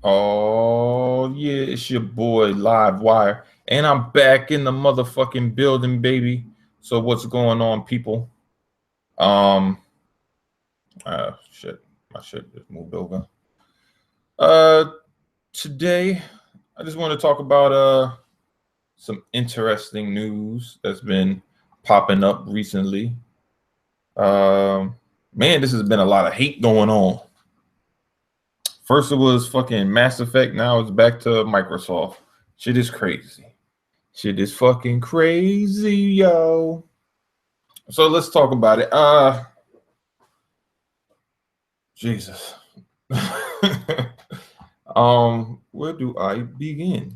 Oh yeah, it's your boy Live Wire, and I'm back in the motherfucking building, baby. So what's going on, people? Um, shit, my shit just moved over. Uh, Today I just want to talk about some interesting news that's been popping up recently. Um, Man, this has been a lot of hate going on. First it was fucking Mass Effect, now it's back to Microsoft. Shit is crazy. Shit is fucking crazy, yo. So let's talk about it. Jesus. Where do I begin?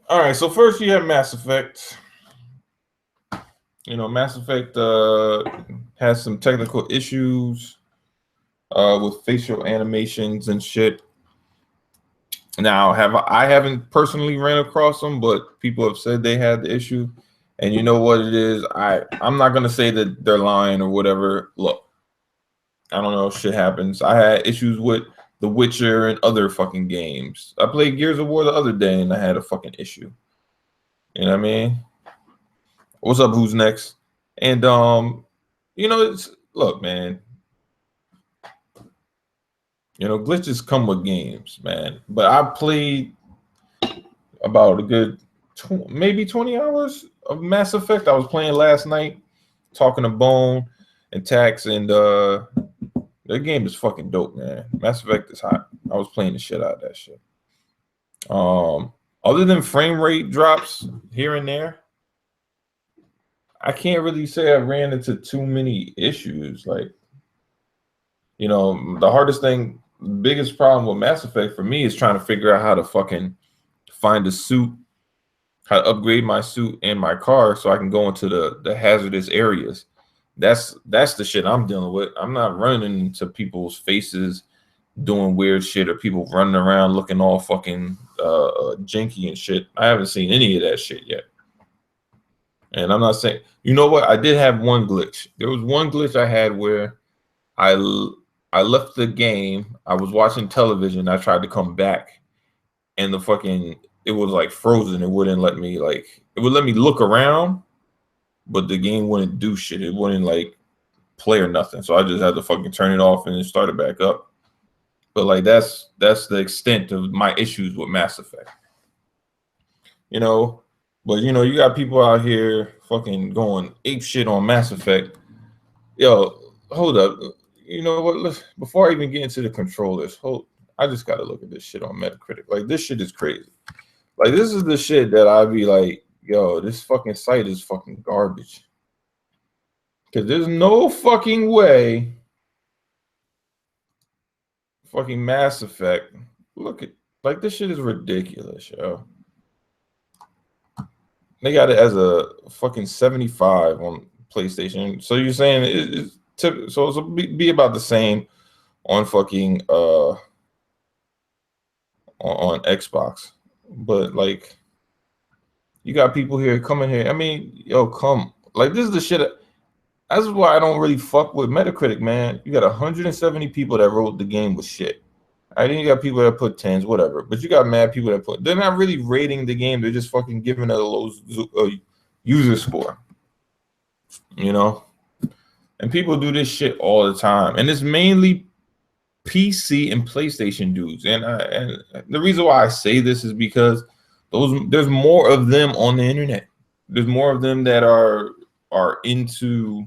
All right, so first you have Mass Effect. Mass Effect has some technical issues with facial animations and shit. Now, I haven't personally ran across them, but people have said they had the issue. And you know what it is? I'm not gonna say that they're lying or whatever. Look, I don't know, shit happens. I had issues with The Witcher and other fucking games. I played Gears of War the other day and I had a fucking issue. You know what I mean? What's up? Who's next? And it's look, man. Glitches come with games, man. But I played about a good maybe 20 hours of Mass Effect. I was playing last night, talking to Bone and Tax, and their game is fucking dope, man. Mass Effect is hot. I was playing the shit out of that shit. Other than frame rate drops here and there, I can't really say I ran into too many issues. Like, the hardest thing, biggest problem with Mass Effect for me is trying to figure out how to fucking find a suit, how to upgrade my suit and my car so I can go into the hazardous areas. That's the shit I'm dealing with. I'm not running into people's faces doing weird shit or people running around looking all fucking janky and shit. I haven't seen any of that shit yet. And I'm not saying, you know what? I did have one glitch. There was one glitch I had where I left the game. I was watching television. I tried to come back, and it was like frozen. It wouldn't let me it would let me look around, but the game wouldn't do shit. It wouldn't like play or nothing. So I just had to fucking turn it off and then start it back up. But like that's the extent of my issues with Mass Effect. But you got people out here fucking going ape shit on Mass Effect. Yo, hold up. You know what? Before I even get into the controllers, I just gotta look at this shit on Metacritic. Like, this shit is crazy. Like, this is the shit that I'd be like, yo, this fucking site is fucking garbage. Because there's no fucking way fucking Mass Effect. Look at, like, this shit is ridiculous, yo. They got it as a fucking 75 on PlayStation. So you're saying it'll be about the same on fucking on Xbox. But like, you got people here coming here. I mean, yo, come. Like, this is the shit. That's why I don't really fuck with Metacritic, man. You got 170 people that wrote the game with shit. I think you got people that put 10s, whatever. But you got mad people that they're not really rating the game. They're just fucking giving it a low user score. And people do this shit all the time. And it's mainly PC and PlayStation dudes. And the reason why I say this is because there's more of them on the internet. There's more of them that are into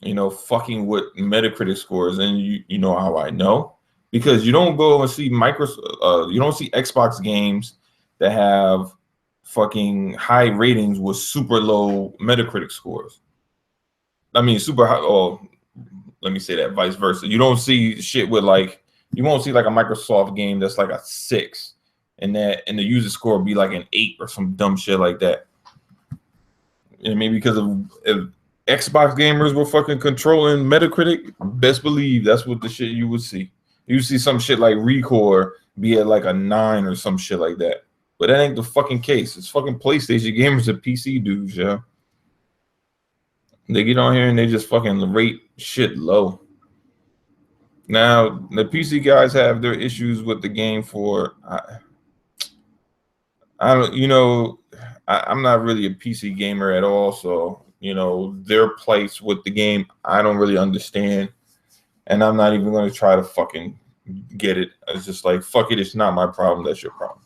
fucking with Metacritic scores. And you know how I know. Because you don't go and see you don't see Xbox games that have fucking high ratings with super low Metacritic scores. I mean, super high. Oh, let me say that vice versa. You don't see shit with you won't see like a Microsoft game that's like a 6, and the user score will be like an 8 or some dumb shit like that. And maybe because if Xbox gamers were fucking controlling Metacritic, best believe that's what the shit you would see. You see some shit like Recon be at like a 9 or some shit like that. But that ain't the fucking case. It's fucking PlayStation gamers and PC dudes, yeah. They get on here and they just fucking rate shit low. Now the PC guys have their issues with the game I don't, I'm not really a PC gamer at all, so their place with the game I don't really understand, and I'm not even going to try to fucking get it. It's just like, fuck it, it's not my problem, that's your problem.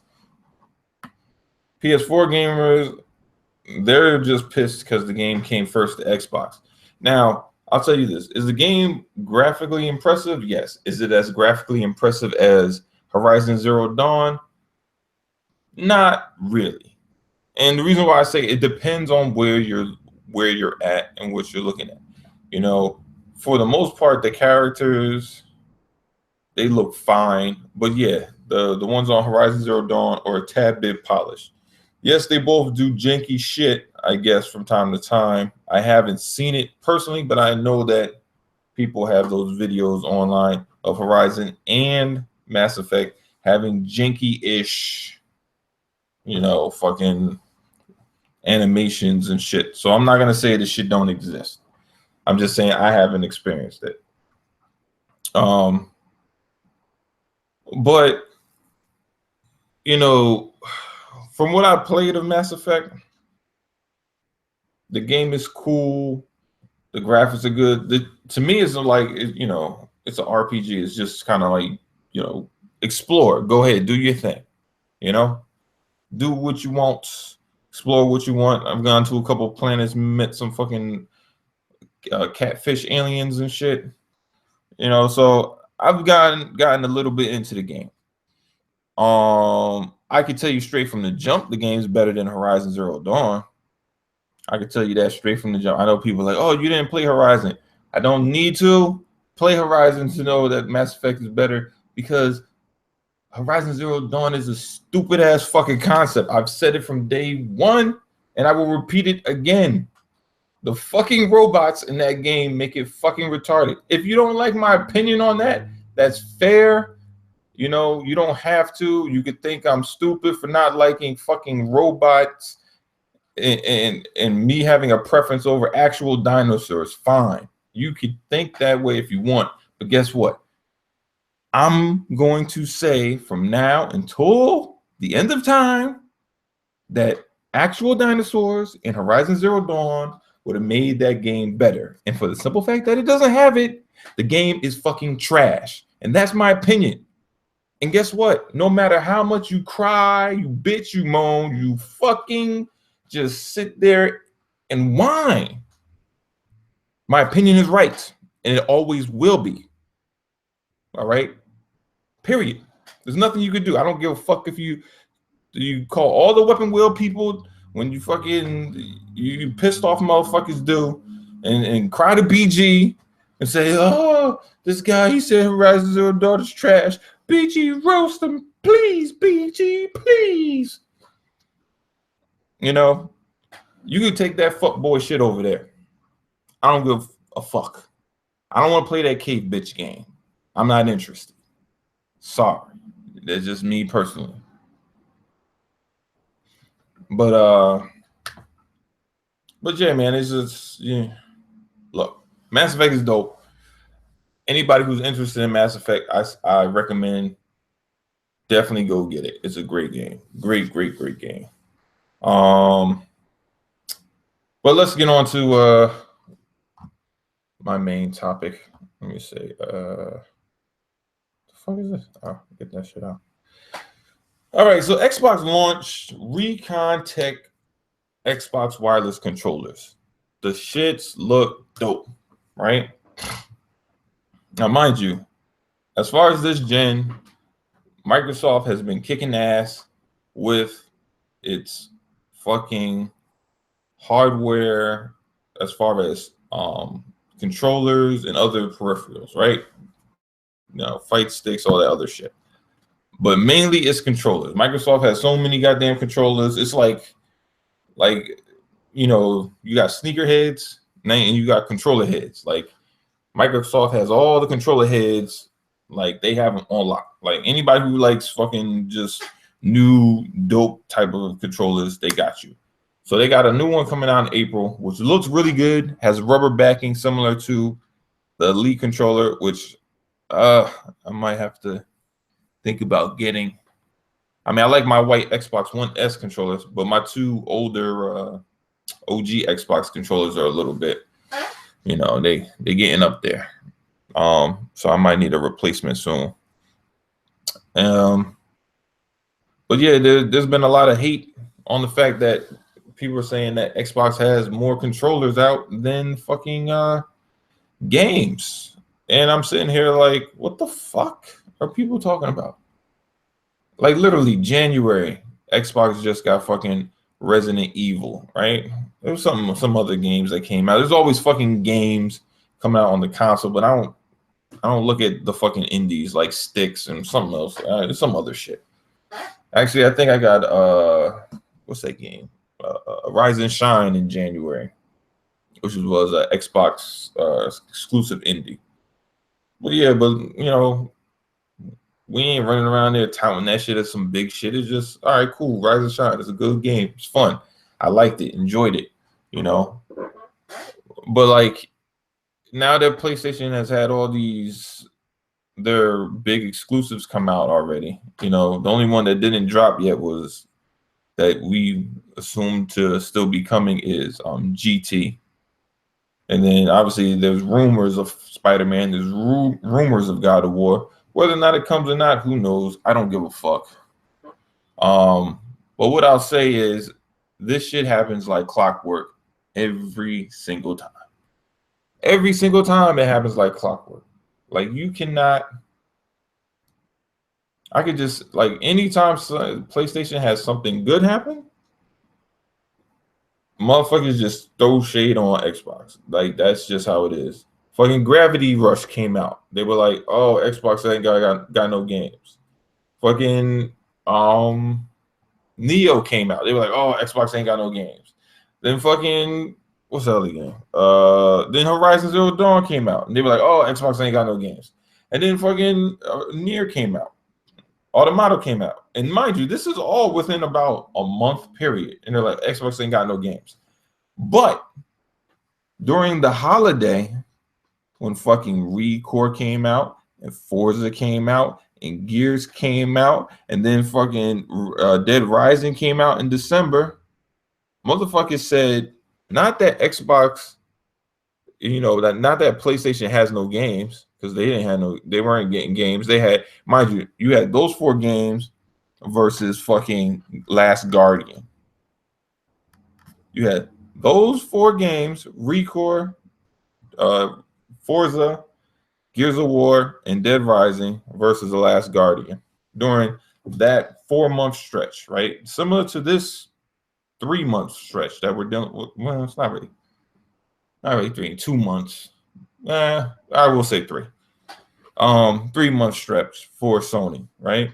PS4 gamers, they're just pissed because the game came first to Xbox. Now, I'll tell you this. Is the game graphically impressive? Yes. Is it as graphically impressive as Horizon Zero Dawn? Not really. And the reason why I say it depends on where you're at and what you're looking at. For the most part, the characters, they look fine. But yeah, the ones on Horizon Zero Dawn are a tad bit polished. Yes, they both do janky shit, I guess, from time to time. I haven't seen it personally, but I know that people have those videos online of Horizon and Mass Effect having janky-ish, fucking animations and shit. So I'm not going to say this shit don't exist. I'm just saying I haven't experienced it. But, from what I played of Mass Effect, the game is cool. The graphics are good. To me, it's like, it's an RPG. It's just kind of like, explore. Go ahead, do your thing. Do what you want. Explore what you want. I've gone to a couple of planets, met some fucking catfish aliens and shit. So I've gotten a little bit into the game. I can tell you straight from the jump, the game's better than Horizon Zero Dawn. I can tell you that straight from the jump. I know people are like, oh, you didn't play Horizon. I don't need to play Horizon to know that Mass Effect is better, because Horizon Zero Dawn is a stupid ass fucking concept. I've said it from day one, and I will repeat it again. The fucking robots in that game make it fucking retarded. If you don't like my opinion on that, that's fair. You don't have to. You could think I'm stupid for not liking fucking robots and me having a preference over actual dinosaurs. Fine. You could think that way if you want. But guess what? I'm going to say from now until the end of time that actual dinosaurs in Horizon Zero Dawn would have made that game better. And for the simple fact that it doesn't have it, the game is fucking trash. And that's my opinion. And guess what? No matter how much you cry, you bitch, you moan, you fucking just sit there and whine. My opinion is right, and it always will be. All right? Period. There's nothing you can do. I don't give a fuck if you call all the weapon wheel people when you pissed off motherfuckers do and cry to BG and say, oh, this guy, he said Horizon Zero Dawn is trash. BG, roast him, please, BG, please. You can take that fuckboy shit over there. I don't give a fuck. I don't want to play that cave bitch game. I'm not interested. Sorry. That's just me personally. But yeah, man, it's just, look, Mass Effect is dope. Anybody who's interested in Mass Effect, I recommend definitely go get it. It's a great game. Great game. But let's get on to my main topic. Let me see. The fuck is this? Oh, get that shit out. All right, so Xbox launched Recon Tech Xbox wireless controllers. The shits look dope, right? Now, mind you, as far as this gen, Microsoft has been kicking ass with its fucking hardware as far as controllers and other peripherals, right? Fight sticks, all that other shit. But mainly it's controllers. Microsoft has so many goddamn controllers. It's like you got sneaker heads and you got controller heads. Like, Microsoft has all the controller heads, like they have them on lock. Like, anybody who likes fucking just new dope type of controllers, they got you. So they got a new one coming out in April, which looks really good, has rubber backing similar to the Elite controller, which I might have to think about getting. I mean, I like my white Xbox One S controllers, but my two older OG Xbox controllers are a little bit, they getting up there. So I might need a replacement soon. But yeah, there's been a lot of hate on the fact that people are saying that Xbox has more controllers out than fucking games. And I'm sitting here like, what the fuck are people talking about? Like literally January, Xbox just got fucking Resident Evil, right? There was some other games that came out. There's always fucking games coming out on the console, but I don't look at the fucking indies like Sticks and something else. Some other shit. Actually, I think I got what's that game? Rise and Shine in January, which was an Xbox exclusive indie. But yeah, we ain't running around there touting that shit as some big shit. It's just all right, cool. Rise and Shine. It's a good game. It's fun. I liked it, enjoyed it, But like now that PlayStation has had all their big exclusives come out already. The only one that didn't drop yet was that we assumed to still be coming is GT. And then obviously there's rumors of Spider-Man. There's rumors of God of War. Whether or not it comes or not, who knows? I don't give a fuck. But what I'll say is this shit happens like clockwork every single time. Every single time it happens like clockwork. Like you cannot. I could just like anytime PlayStation has something good happen, motherfuckers just throw shade on Xbox. Like that's just how it is. Fucking Gravity Rush came out. They were like, "Oh, Xbox ain't got no games." Fucking Neo came out. They were like, "Oh, Xbox ain't got no games." Then fucking what's the other game? Then Horizon Zero Dawn came out, and they were like, "Oh, Xbox ain't got no games." And then fucking Nier came out. Automata came out, and mind you, this is all within about a month period. And they're like, Xbox ain't got no games. But during the holiday, when fucking Recon came out, and Forza came out, and Gears came out, and then fucking Dead Rising came out in December, motherfuckers said, not that Xbox, not that PlayStation has no games. Because they weren't getting games. They had, mind you had those 4 games versus fucking Last Guardian. You had those 4 games, Recon, Forza, Gears of War, and Dead Rising versus The Last Guardian during that 4-month stretch, right? Similar to this 3-month stretch that we're dealing with. Well, it's not really 3, 2 months. I will say 3. 3-month stretch for Sony, right?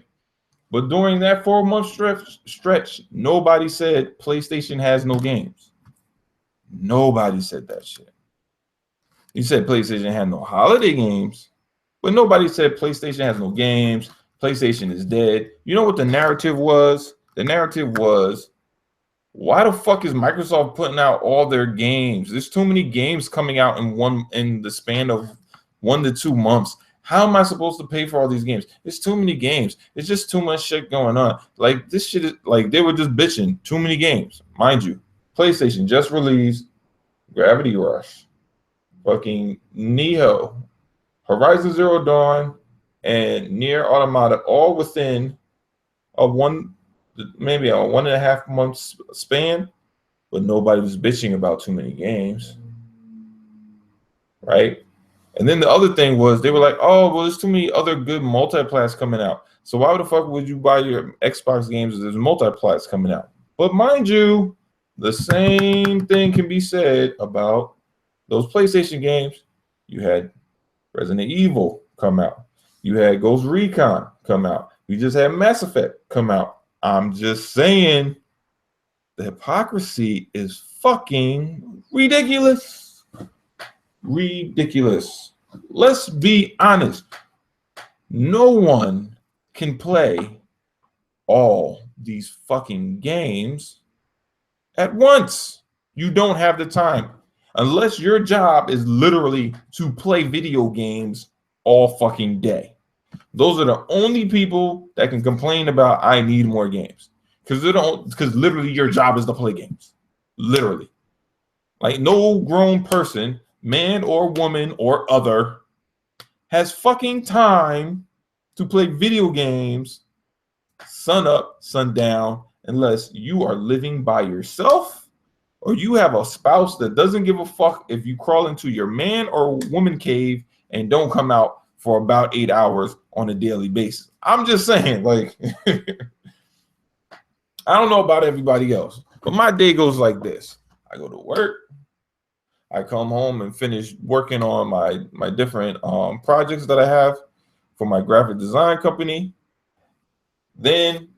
But during that 4-month stretch, nobody said PlayStation has no games. Nobody said that shit. You said PlayStation had no holiday games, but nobody said PlayStation has no games. PlayStation is dead. You know what the narrative was? The narrative was, why the fuck is Microsoft putting out all their games? There's too many games coming out in the span of 1 to 2 months. How am I supposed to pay for all these games? It's too many games. It's just too much shit going on. Like this shit is like they were just bitching. Too many games, mind you. PlayStation just released Gravity Rush, fucking Neo, Horizon Zero Dawn, and Nier Automata, all within maybe a 1.5 months span. But nobody was bitching about too many games, right? And then the other thing was they were like, oh, well, there's too many other good multiplats coming out. So why the fuck would you buy your Xbox games if there's multiplats coming out? But mind you, the same thing can be said about those PlayStation games. You had Resident Evil come out. You had Ghost Recon come out. You just had Mass Effect come out. I'm just saying the hypocrisy is fucking ridiculous. Ridiculous. Let's be honest. No one can play all these fucking games at once. You don't have the time. Unless your job is literally to play video games all fucking day. Those are the only people that can complain about I need more games. Because literally your job is to play games. Literally. Like no grown person, man or woman or other, has fucking time to play video games sun up, sun down, unless you are living by yourself or you have a spouse that doesn't give a fuck if you crawl into your man or woman cave and don't come out for about 8 hours on a daily basis. I'm just saying, like, I don't know about everybody else, but my day goes like this. I go to work. I come home and finish working on my different projects that I have for my graphic design company. Then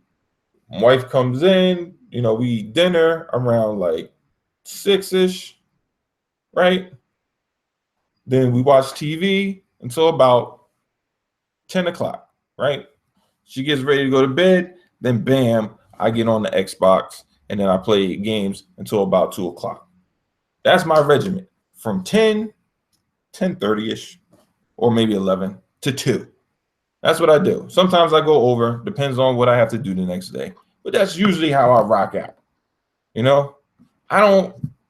my wife comes in, we eat dinner around like 6-ish, right? Then we watch TV until about 10 o'clock, right? She gets ready to go to bed. Then bam, I get on the Xbox and then I play games until about 2 o'clock. That's my regimen from 10:30-ish, or maybe 11 to 2. That's what I do. Sometimes I go over, depends on what I have to do the next day. But that's usually how I rock out.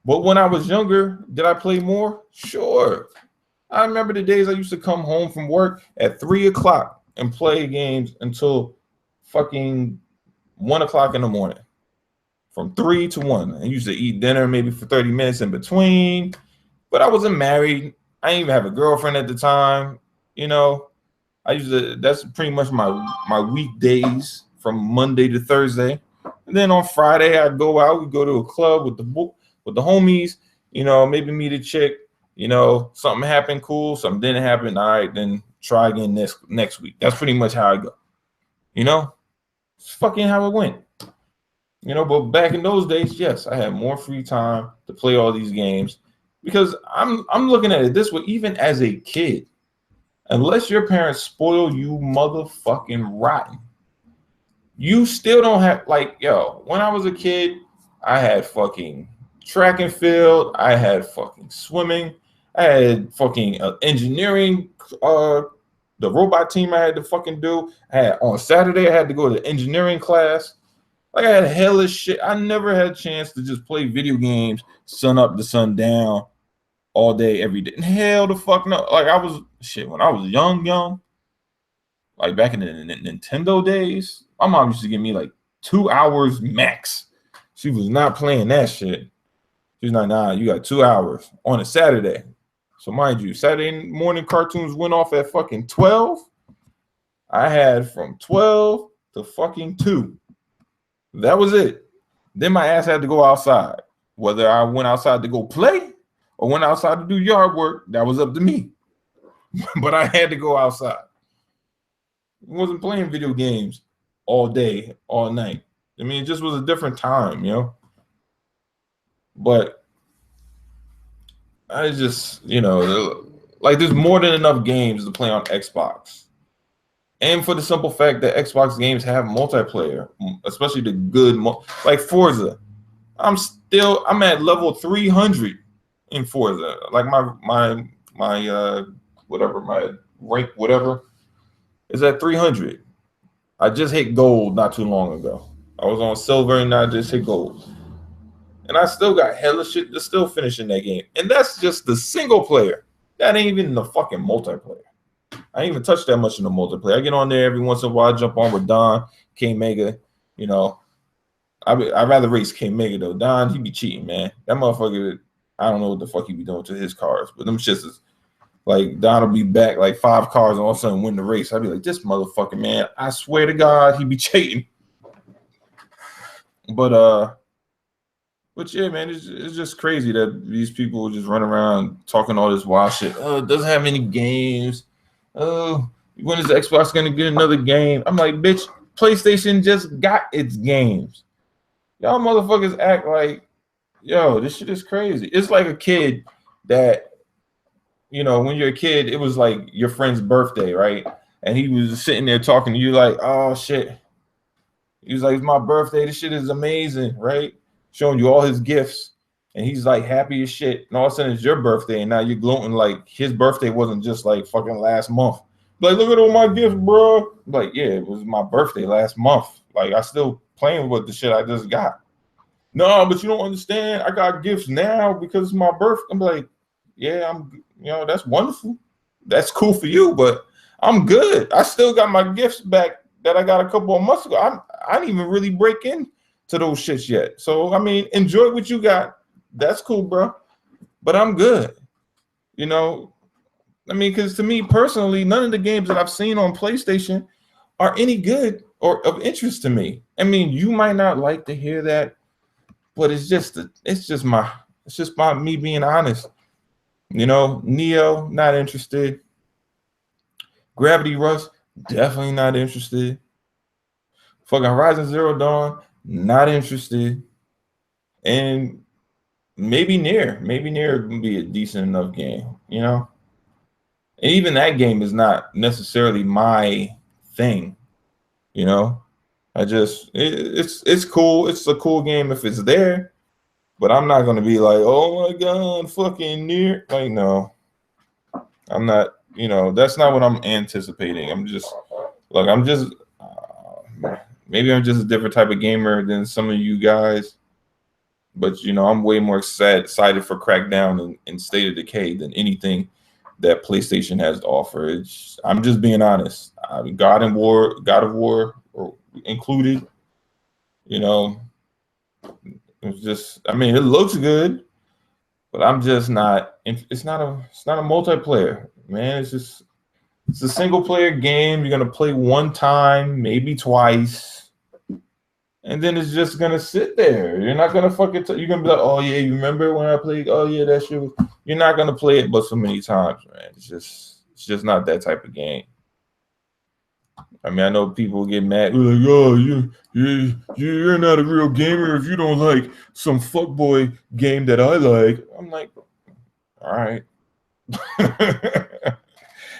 But when I was younger, did I play more? Sure. I remember the days I used to come home from work at 3 o'clock and play games until fucking 1 o'clock in the morning. From 3 to 1. I used to eat dinner maybe for 30 minutes in between. But I wasn't married. I didn't even have a girlfriend at the time. That's pretty much my weekdays from Monday to Thursday. And then on Friday, I'd go out. We'd go to a club with the homies, maybe meet a chick, something happened cool, something didn't happen. All right, then try again next week. That's pretty much how I go. It's fucking how it went. But back in those days, yes, I had more free time to play all these games because I'm looking at it this way, even as a kid. Unless your parents spoil you motherfucking rotten, you still don't have, when I was a kid, I had fucking track and field, I had fucking swimming, I had fucking engineering, the robot team I had to fucking do. On Saturday, I had to go to engineering class. Like, I had hellish shit. I never had a chance to just play video games, sun up to sun down, all day, every day. Hell the fuck no. Like, when I was young, like back in the Nintendo days, my mom used to give me like 2 hours max. She was not playing that shit. She's like, nah, you got 2 hours on a Saturday. So mind you, Saturday morning cartoons went off at fucking 12. I had from 12 to fucking 2. That was it. Then my ass had to go outside. Whether I went outside to go play or went outside to do yard work, that was up to me. But I had to go outside. I wasn't playing video games all day, all night. I mean, it just was a different time, But I just, like there's more than enough games to play on Xbox. And for the simple fact that Xbox games have multiplayer, especially the good, like Forza. I'm at level 300 in Forza. Like my whatever, my rank, whatever, is at 300. I just hit gold not too long ago. I was on silver and I just hit gold. And I still got hella shit to still finish in that game. And that's just the single player. That ain't even the fucking multiplayer. I ain't even touch that much in the multiplayer. I get on there every once in a while, jump on with Don, K Mega, I'd rather race K Mega though. Don, he be cheating, man. That motherfucker, I don't know what the fuck he be doing to his cars, but them shits is like Don will be back like 5 cars and all of a sudden win the race. I'd be like, this motherfucker, man, I swear to God, he be cheating. But yeah, man, it's just crazy that these people just run around talking all this wild shit. Oh, it doesn't have any games. Oh, when is the Xbox gonna get another game? I'm like, bitch, PlayStation just got its games. Y'all motherfuckers act like, yo, this shit is crazy. It's like a kid that, when you're a kid, it was like your friend's birthday, right? And he was sitting there talking to you like, oh shit. He was like, it's my birthday. This shit is amazing, right? Showing you all his gifts. And he's like happy as shit. And all of a sudden it's your birthday. And now you're gloating like his birthday wasn't just like fucking last month. Like, look at all my gifts, bro. Like, yeah, it was my birthday last month. Like, I still playing with the shit I just got. No, but you don't understand. I got gifts now because it's my birthday. I'm like, yeah, that's wonderful. That's cool for you, but I'm good. I still got my gifts back that I got a couple of months ago. I didn't even really break into those shits yet. So, I mean, enjoy what you got. That's cool, bro. But I'm good. You know, I mean, because to me personally, none of the games that I've seen on PlayStation are any good or of interest to me. I mean, you might not like to hear that, but it's just me being honest. You know, Neo, not interested. Gravity Rush, definitely not interested. Fucking Horizon Zero Dawn, not interested. And maybe Nier would be a decent enough game, you know? And even that game is not necessarily my thing, you know? It's cool. It's a cool game if it's there, but I'm not gonna be like, oh my god, fucking Nier. Like, no, I'm not. You know, that's not what I'm anticipating. Maybe I'm just a different type of gamer than some of you guys. But, you know, I'm way more excited for Crackdown and State of Decay than anything that PlayStation has to offer. I'm just being honest. God of War included, you know, it's just, I mean, it looks good, but I'm just not, it's not a multiplayer, man. It's a single player game. You're going to play one time, maybe twice. And then it's just gonna sit there. You're not gonna you're gonna be like, oh yeah, you remember when I played? Oh yeah, that shit was. You're not gonna play it but so many times, man. It's just not that type of game. I mean, I know people get mad. They're like, oh, you're not a real gamer if you don't like some fuckboy game that I like. I'm like, all right.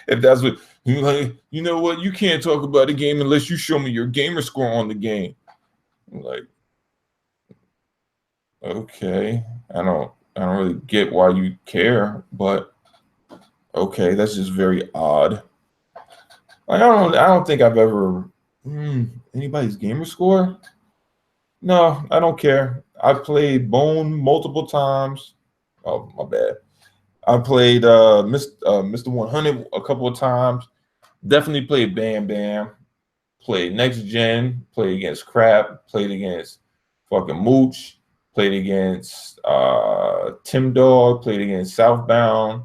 If that's what you like, you know what? You can't talk about a game unless you show me your gamer score on the game. Like, okay, I don't really get why you care, but okay, that's just very odd. Like, I don't think I've ever anybody's gamer score. No, I don't care. I played Bone multiple times. Oh, my bad. I played Mr. 100 a couple of times. Definitely played Bam Bam. Played Next Gen. Played against Crap. Played against fucking Mooch. Played against Tim Dog. Played against Southbound.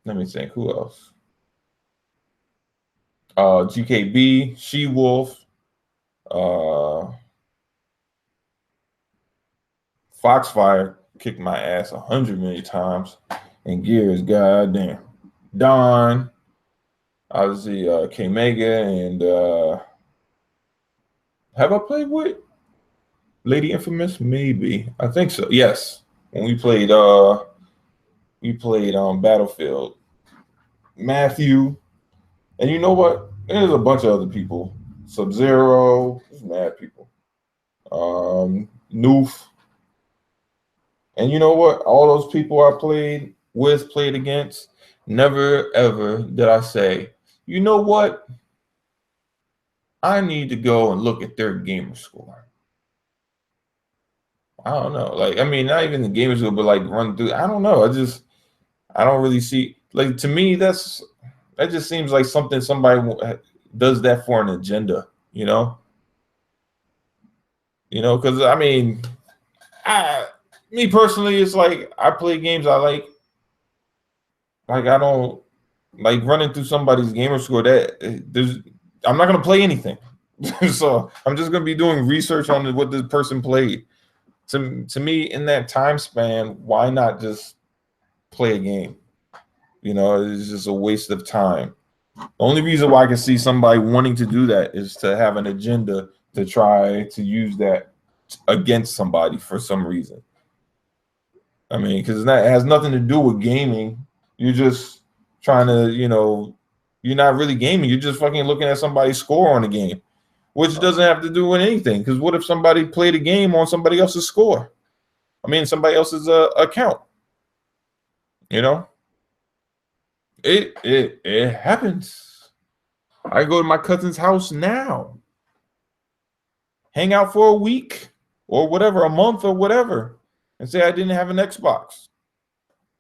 Let me think. Who else? GKB. She Wolf. Foxfire kicked my ass 100 million times. And Gears, goddamn. Don. Obviously, K Mega and have I played with Lady Infamous? Maybe. I think so. Yes. When we played Battlefield. Matthew. And you know what? There's a bunch of other people. Sub-Zero. There's mad people. Noof. And you know what? All those people I played against, never ever did I say, you know what? I need to go and look at their gamer score. I don't know. Like, I mean, not even the gamer score, but like run through. I don't know. I don't really see. Like, to me, that just seems like something somebody does that for an agenda. You know. Because I mean, me personally, it's like I play games I like. Like, I don't like running through somebody's gamer score. I'm not gonna play anything. So I'm just gonna be doing research on what this person played. To me, in that time span, why not just play a game? It's just a waste of time. The only reason why I can see somebody wanting to do that is to have an agenda to try to use that against somebody for some reason. I mean, because it has nothing to do with gaming. You're just trying to, you're not really gaming. You're just fucking looking at somebody's score on the game, which doesn't have to do with anything. Because what if somebody played a game on somebody else's score? I mean, somebody else's account, It happens. I go to my cousin's house now, hang out for a week or whatever, a month or whatever, and say I didn't have an Xbox.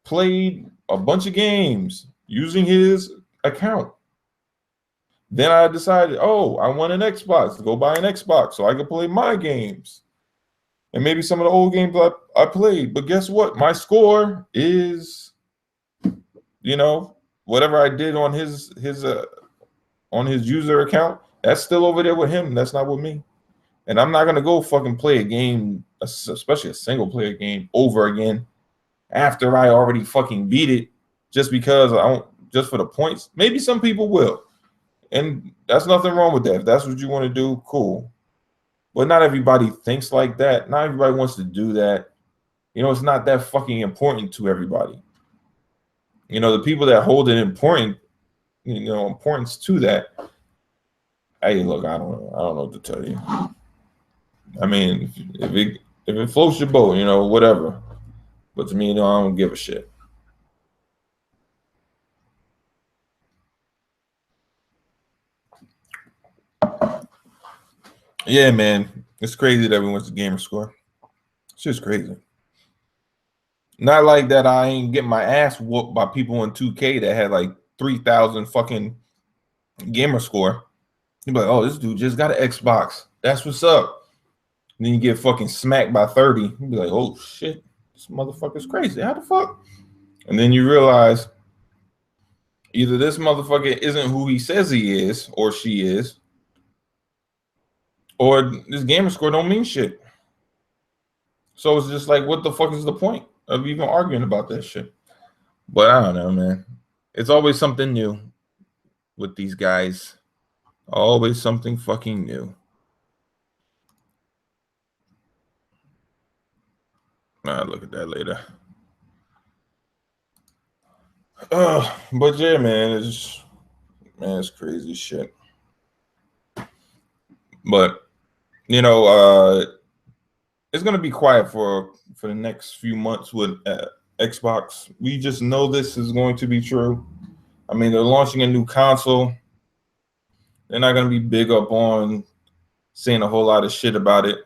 Played a bunch of games using his account. Then I decided, oh, I want an Xbox. Go buy an Xbox so I can play my games. And maybe some of the old games I played. But guess what? My score is, whatever I did on his user account, that's still over there with him. That's not with me. And I'm not gonna go fucking play a game, especially a single player game, over again after I already fucking beat it, just because just for the points. Maybe some people will. And that's nothing wrong with that. If that's what you want to do, cool. But not everybody thinks like that. Not everybody wants to do that. It's not that fucking important to everybody. The people that hold it important, importance to that. Hey, look, I don't know what to tell you. I mean, if it floats your boat, whatever. But to me, I don't give a shit. Yeah, man. It's crazy that everyone's a gamer score. It's just crazy. Not like that I ain't getting my ass whooped by people in 2K that had like 3,000 fucking gamer score. You'd be like, oh, this dude just got an Xbox. That's what's up. And then you get fucking smacked by 30. You'd be like, oh, shit. This motherfucker's crazy. How the fuck? And then you realize either this motherfucker isn't who he says he is or she is, or this gamer score don't mean shit. So it's just like, what the fuck is the point of even arguing about that shit? But I don't know, man. It's always something new with these guys. Always something fucking new. I'll look at that later. But yeah, man, it's crazy shit. But it's gonna be quiet for the next few months with Xbox. We just know this is going to be true. I mean, they're launching a new console. They're not gonna be big up on saying a whole lot of shit about it.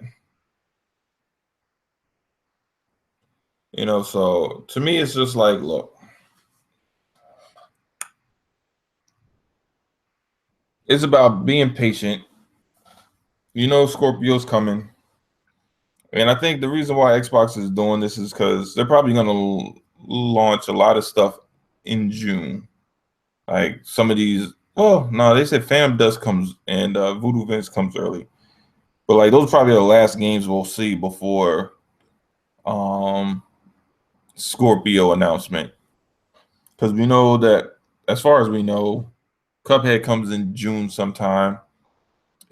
So to me, it's just like, look, it's about being patient. Scorpio's coming. And I think the reason why Xbox is doing this is because they're probably going to launch a lot of stuff in June. Like some of these, well, no, they said Phantom Dust comes and Voodoo Vince comes early. But like those are probably the last games we'll see before Scorpio announcement. Because we know that, as far as we know, Cuphead comes in June sometime.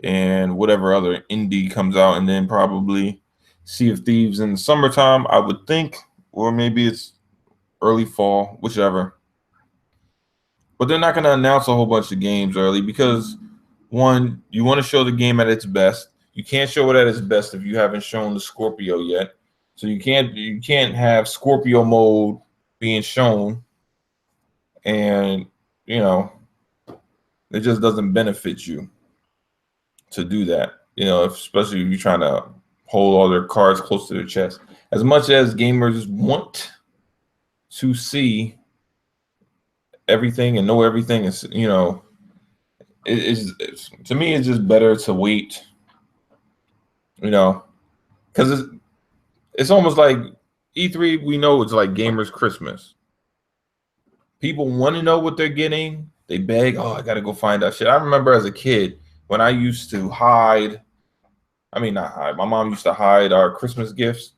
And whatever other indie comes out, and then probably Sea of Thieves in the summertime, I would think, or maybe it's early fall, whichever. But they're not going to announce a whole bunch of games early because, one, you want to show the game at its best. You can't show it at its best if you haven't shown the Scorpio yet. So you can't have Scorpio mode being shown, and it just doesn't benefit you to do that, especially if you're trying to hold all their cards close to their chest. As much as gamers want to see everything and know everything, it's to me, it's just better to wait, because it's almost like E3. We know it's like gamers' Christmas. People want to know what they're getting. They beg, oh, I got to go find out shit. I remember as a kid, when I used to hide, not hide, my mom used to hide our Christmas gifts,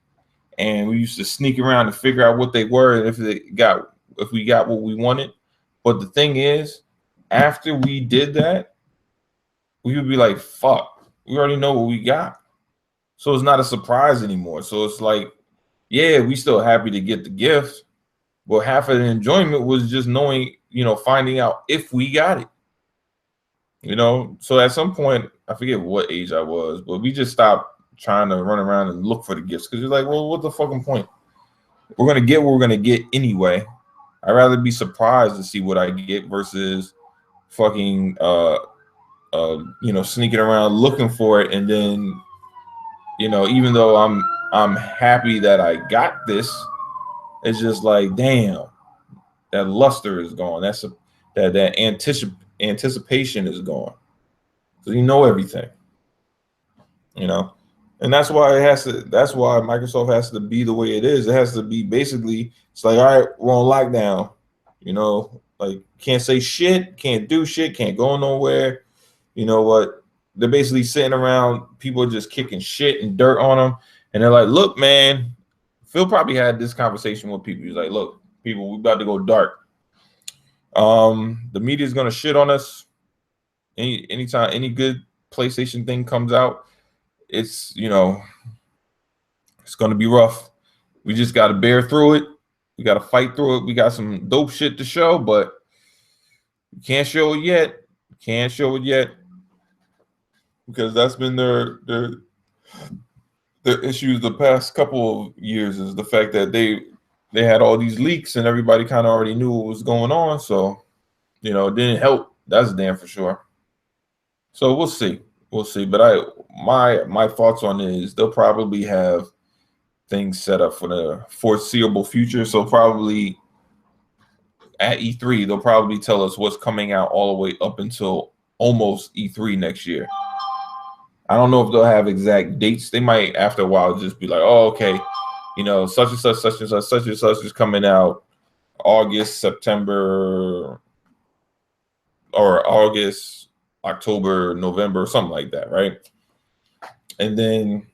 and we used to sneak around to figure out what they were and if we got what we wanted. But the thing is, after we did that, we would be like, fuck, we already know what we got. So it's not a surprise anymore. So it's like, yeah, we still happy to get the gift, but half of the enjoyment was just knowing, finding out if we got it. So at some point, I forget what age I was, but we just stopped trying to run around and look for the gifts because you're like, well, what's the fucking point? We're going to get what we're going to get anyway. I'd rather be surprised to see what I get versus fucking sneaking around looking for it, and then even though I'm happy that I got this, it's just like, damn, that luster is gone. That anticipation is gone. So you know everything, and that's why that's why Microsoft has to be the way it is. It has to be basically, it's like, all right, we're on lockdown, like can't say shit, can't do shit, can't go nowhere. You know what? They're basically sitting around, people are just kicking shit and dirt on them. And they're like, look, man, Phil probably had this conversation with people. He's like, look, people, we about to go dark. The media is gonna shit on us. Anytime any good PlayStation thing comes out, it's it's gonna be rough. We just gotta bear through it. We gotta fight through it. We got some dope shit to show, but we can't show it yet. Can't show it yet. Because that's been their issues the past couple of years, is the fact that they had all these leaks and everybody kind of already knew what was going on. So, it didn't help. That's damn for sure. So we'll see. We'll see. But my thoughts on it is they'll probably have things set up for the foreseeable future. So probably at E3, they'll probably tell us what's coming out all the way up until almost E3 next year. I don't know if they'll have exact dates. They might, after a while, just be like, oh, okay, such and such, such and such, such and such is coming out August, September, or August, October, November, something like that, right? And then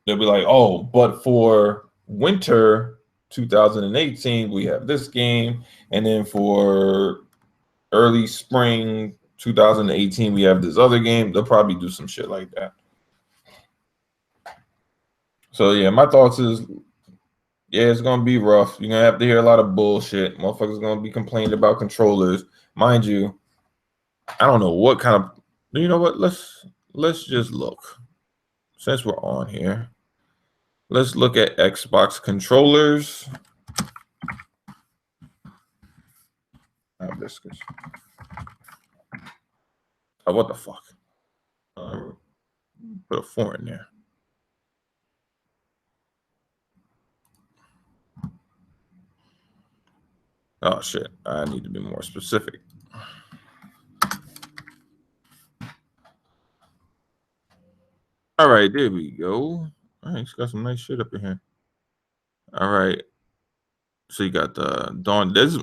they'll be like, oh, but for winter 2018, we have this game. And then for early spring 2018, we have this other game. They'll probably do some shit like that. So yeah, my thoughts is, yeah, it's gonna be rough. You're gonna have to hear a lot of bullshit. Motherfuckers gonna be complaining about controllers. Mind you, I don't know what kind of, you know what? Let's just look. Since we're on here, let's look at Xbox controllers. Oh, what the fuck? Put a 4 in there. Oh shit! I need to be more specific. All right, there we go. All right, it's got some nice shit up in here. All right. So you got the Dawn. This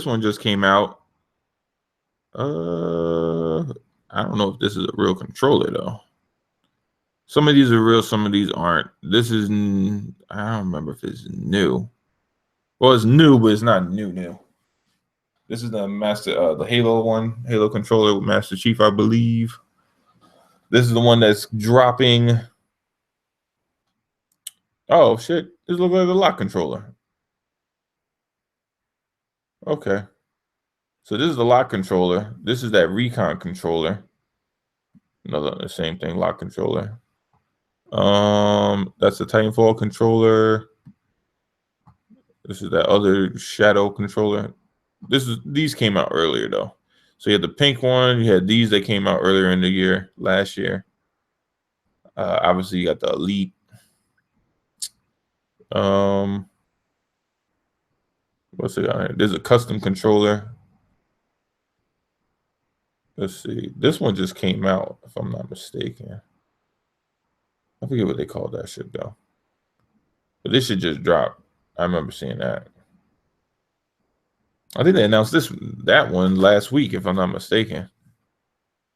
one just came out. I don't know if this is a real controller though. Some of these are real, some of these aren't. This is, I don't remember if it's new. Well, it's new, but it's not new. This is the the Halo one, Halo controller with Master Chief, I believe. This is the one that's dropping. Oh shit! This looks like a lock controller. Okay. So this is the lock controller. This is that Recon controller. The same thing, lock controller. That's the Titanfall controller. This is that other Shadow controller. These came out earlier though. So you had the pink one. You had these that came out earlier in the year, last year. Obviously you got the Elite. What's it on here? There's a custom controller. Let's see. This one just came out, if I'm not mistaken. I forget what they call that shit though. But this shit just dropped. I remember seeing that. I think they announced that one last week, if I'm not mistaken.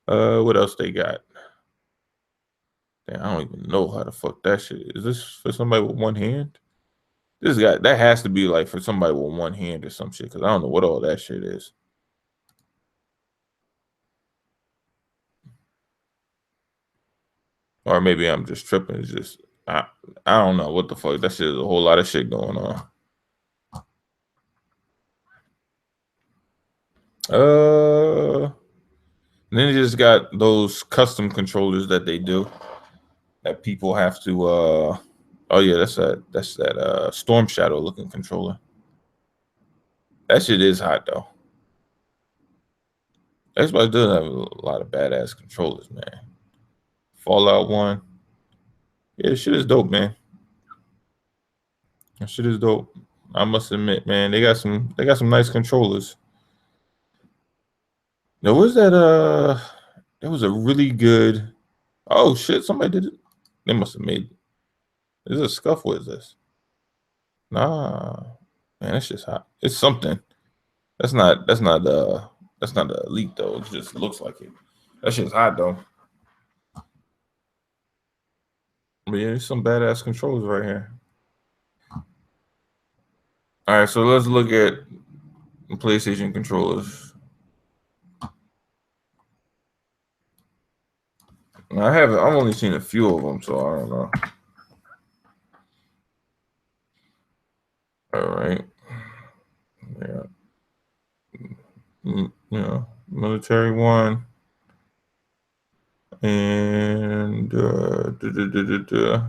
What else they got? Damn, I don't even know how the fuck that shit is. Is this for somebody with one hand? That has to be like for somebody with one hand or some shit, because I don't know what all that shit is. Or maybe I'm just tripping. It's just I don't know what the fuck. That shit is a whole lot of shit going on. And then you just got those custom controllers that they do that people have to oh yeah, that's that Storm Shadow looking controller. That shit is hot though. Xbox does have a lot of badass controllers, man. Fallout 1. Yeah, this shit is dope, man. That shit is dope. I must admit, man, they got some nice controllers. Now, was that that was a really good. Oh shit, somebody did it. They must have made. Is this a scuff? What is this? Nah, man, that's just hot. It's something. That's not the elite though. It just looks like it. That shit's hot though. But yeah, there's some badass controllers right here. All right, so let's look at PlayStation controllers. I've only seen a few of them, so I don't know. All right. Yeah. Military one. And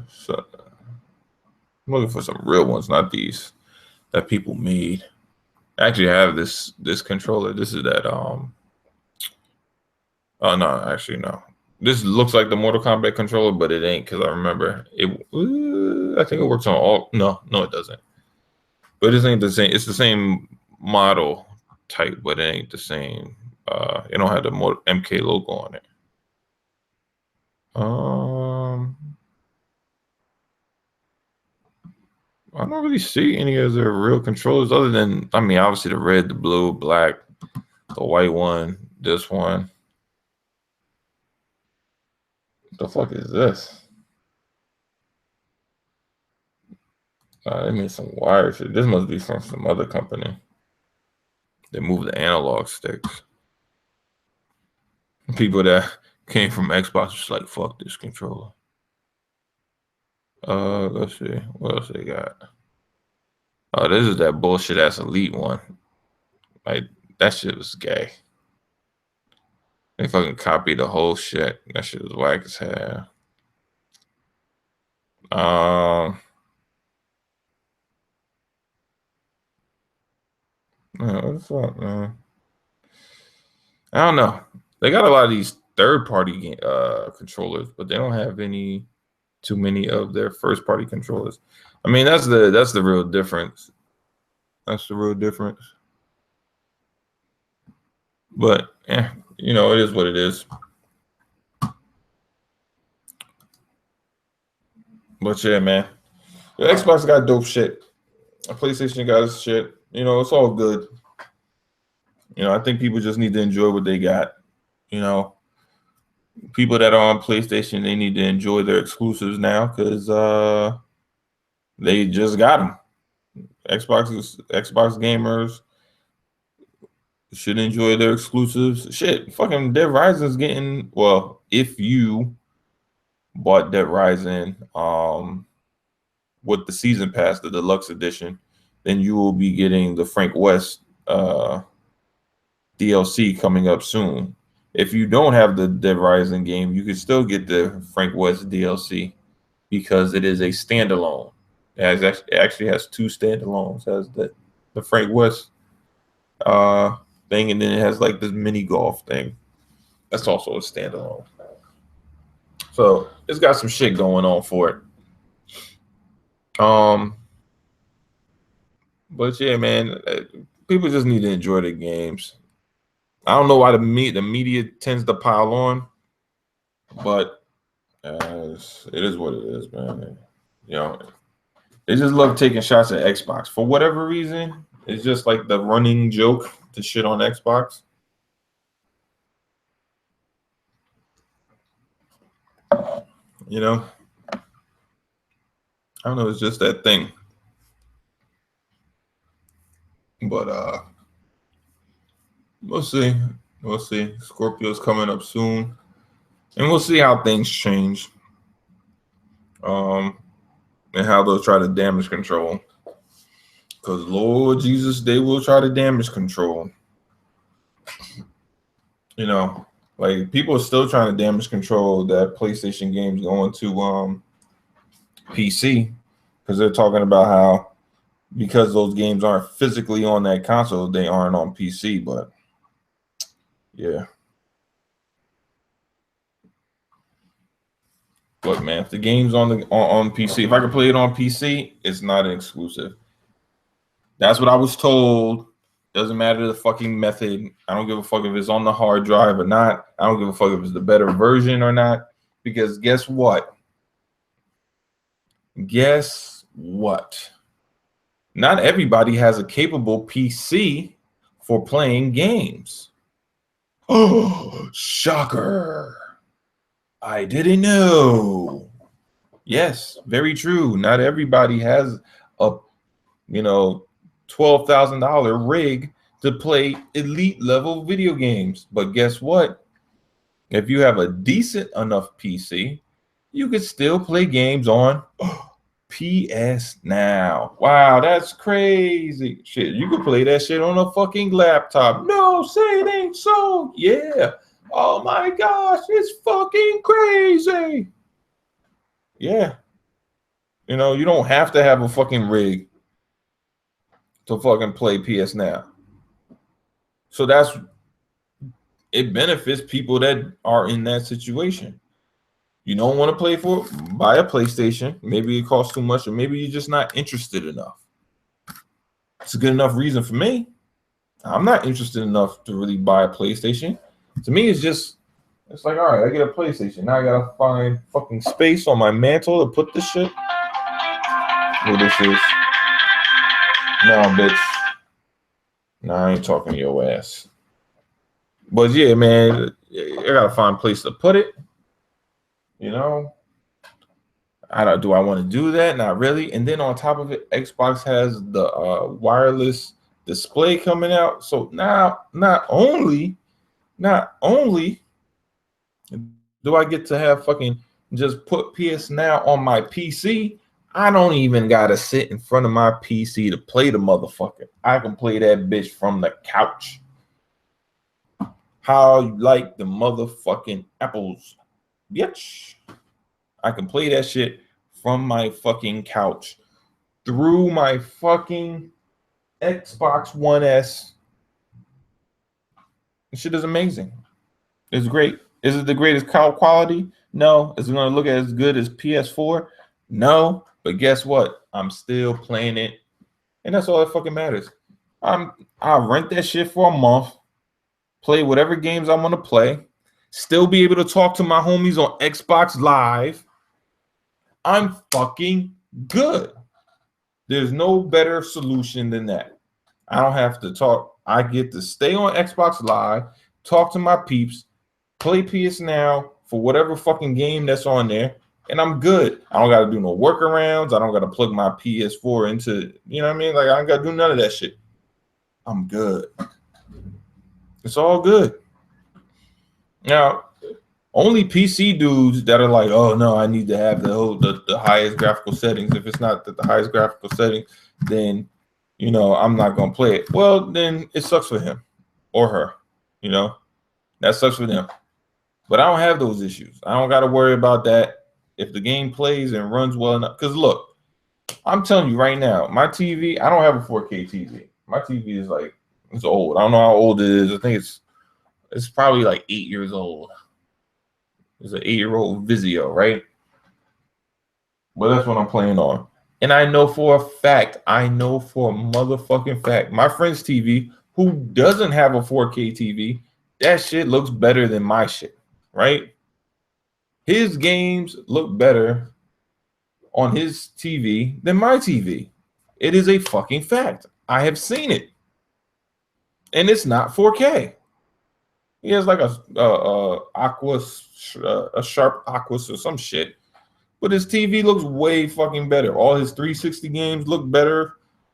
so, I'm looking for some real ones, not these that people made. I actually have this controller. This is that oh no, actually no. This looks like the Mortal Kombat controller, but it ain't, because I remember it. I think it works on all. No, it doesn't. But this ain't the same. It's the same model type, but it ain't the same. It don't have the MK logo on it. I don't really see any of the real controllers other than, I mean, obviously the red, the blue, black, the white one, this one. What the fuck is this? They made some wire shit. This must be from some other company. They moved the analog sticks. People that came from Xbox was like, fuck this controller. Let's see. What else they got? Oh, this is that bullshit ass elite one. Like, that shit was gay. They fucking copied the whole shit. That shit was whack as hell. What the fuck, man? I don't know. They got a lot of these third-party controllers, but they don't have too many of their first-party controllers. I mean, that's the real difference. That's the real difference. But yeah, you know, it is what it is. But yeah, man, the Xbox got dope shit. The PlayStation got shit. You know, it's all good. You know, I think people just need to enjoy what they got. You know, people that are on PlayStation, they need to enjoy their exclusives now, because they just got them. Xbox gamers should enjoy their exclusives. Shit, fucking Dead Rising's getting, well, if you bought Dead Rising with the season pass, the deluxe edition, then you will be getting the Frank West DLC coming up soon. If you don't have the Dead Rising game, you can still get the Frank West DLC, because it is a standalone. It actually has two standalones. It has the Frank West thing, and then it has like this mini golf thing. That's also a standalone. So it's got some shit going on for it. But yeah, man, people just need to enjoy the games. I don't know why the media tends to pile on, but it is what it is, man. You know, they just love taking shots at Xbox for whatever reason. It's just like the running joke to shit on Xbox. You know, I don't know. It's just that thing. But we'll see. We'll see. Scorpio's coming up soon, and we'll see how things change. And how they'll try to damage control. Because Lord Jesus, they will try to damage control. You know, like, people are still trying to damage control that PlayStation games going to PC, because they're talking about how because those games aren't physically on that console, they aren't on PC. But yeah. Look, man, if the game's on PC, if I can play it on PC, it's not an exclusive. That's what I was told. Doesn't matter the fucking method. I don't give a fuck if it's on the hard drive or not. I don't give a fuck if it's the better version or not. Because guess what? Guess what? Not everybody has a capable PC for playing games. Oh, shocker. I didn't know. Yes, very true. Not everybody has a, $12,000 rig to play elite level video games. But guess what? If you have a decent enough PC, you can still play games on PS Now. Wow, that's crazy. Shit, you can play that shit on a fucking laptop. No, say it ain't so. Yeah. Oh my gosh, it's fucking crazy. Yeah. You don't have to have a fucking rig to fucking play PS Now. So it benefits people that are in that situation. You don't want to buy a PlayStation. Maybe it costs too much, or maybe you're just not interested enough. It's a good enough reason for me. I'm not interested enough to really buy a PlayStation. To me, it's like, all right, I get a PlayStation. Now I gotta find fucking space on my mantle to put this shit. What this is? No, bitch. Nah, I ain't talking to your ass. But yeah, man, I gotta find a place to put it. Do I want to do that? Not really. And then on top of it, Xbox has the wireless display coming out. So now, not only do I get to have fucking just put PS Now on my PC, I don't even gotta sit in front of my PC to play the motherfucker. I can play that bitch from the couch. How you like the motherfucking apples, bitch? I can play that shit from my fucking couch through my fucking Xbox One S. This shit is amazing. It's great. Is it the greatest quality? No. Is it going to look as good as PS4? No. But guess what? I'm still playing it. And that's all that fucking matters. I'll rent that shit for a month, play whatever games I want to play, still be able to talk to my homies on Xbox Live. I'm fucking good. There's no better solution than that. I don't have to talk. I get to stay on Xbox Live, talk to my peeps, play PS Now for whatever fucking game that's on there, and I'm good. I don't got to do no workarounds. I don't got to plug my PS4 into, you know what I mean? Like, I don't got to do none of that shit. I'm good. It's all good. Now, only PC dudes that are like, oh no, I need to have the highest graphical settings. If it's not the highest graphical setting, then I'm not gonna play it. Well, then it sucks for him or her. That sucks for them. But I don't have those issues. I don't got to worry about that. If the game plays and runs well enough, because look, I'm telling you right now, my TV, I don't have a 4K TV. My TV is like, it's old. I don't know how old it is. I think it's probably like 8 years old. It's an 8-year-old Vizio, right? But that's what I'm playing on. And I know for a motherfucking fact, my friend's TV, who doesn't have a 4K TV, that shit looks better than my shit, right? His games look better on his TV than my TV. It is a fucking fact. I have seen it. And it's not 4K. He has like a sharp Aquas or some shit. But his TV looks way fucking better. All his 360 games look better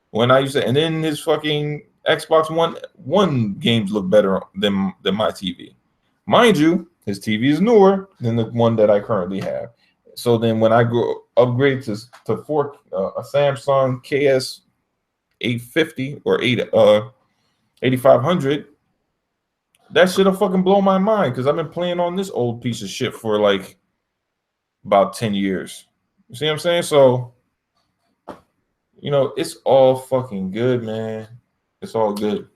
when I used to, and then his fucking Xbox One games look better than my TV. Mind you, his TV is newer than the one that I currently have. So then when I go upgrade to a Samsung KS 850 or 8500, that shit'll fucking blow my mind because I've been playing on this old piece of shit for like about 10 years. You see what I'm saying? So You know, it's all fucking good, man. It's all good.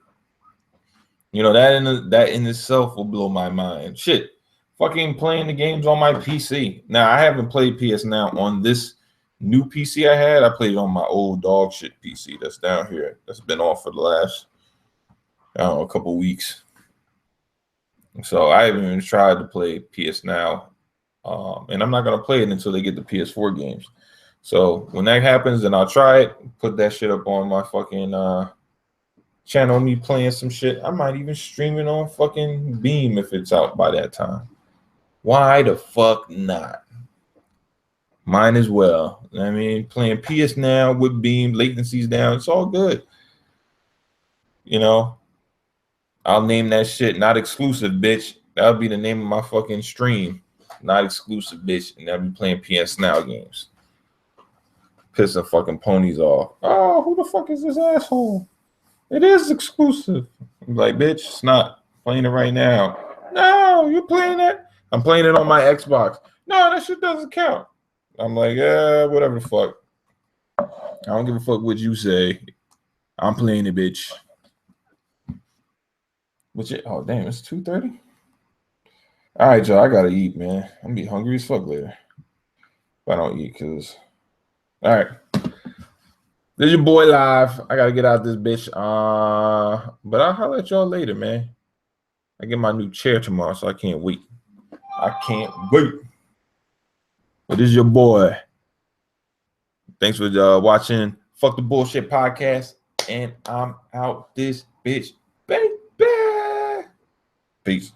You know, that in itself will blow my mind. Shit, fucking playing the games on my PC. Now, I haven't played PS Now on this new PC I had. I played it on my old dog shit PC that's down here. That's been off for the last, I don't know, a couple weeks. So I haven't even tried to play PS Now. And I'm not going to play it until they get the PS4 games. So when that happens, then I'll try it, put that shit up on my fucking channel, me playing some shit. I might even stream it on fucking Beam if it's out by that time. Why the fuck not? Mine as well. I mean, playing PS Now with Beam, latency's down. It's all good. You know, I'll name that shit Not Exclusive, bitch. That'll be the name of my fucking stream. Not Exclusive, bitch. And I'll be playing PS Now games. Pissing fucking ponies off. Oh, who the fuck is this asshole? It is exclusive. I'm like, bitch, it's not. Playing it right now. No, you're playing it? I'm playing it on my Xbox. No, that shit doesn't count. I'm like, whatever the fuck. I don't give a fuck what you say. I'm playing it, bitch. Oh, damn, it's 2:30? All right, y'all, I gotta eat, man. I'm gonna be hungry as fuck later. If I don't eat, because... All right. This is your boy live. I gotta get out this bitch. But I'll holler at y'all later, man. I get my new chair tomorrow, so I can't wait. But this is your boy. Thanks for watching Fuck the Bullshit Podcast. And I'm out this bitch, baby. Peace.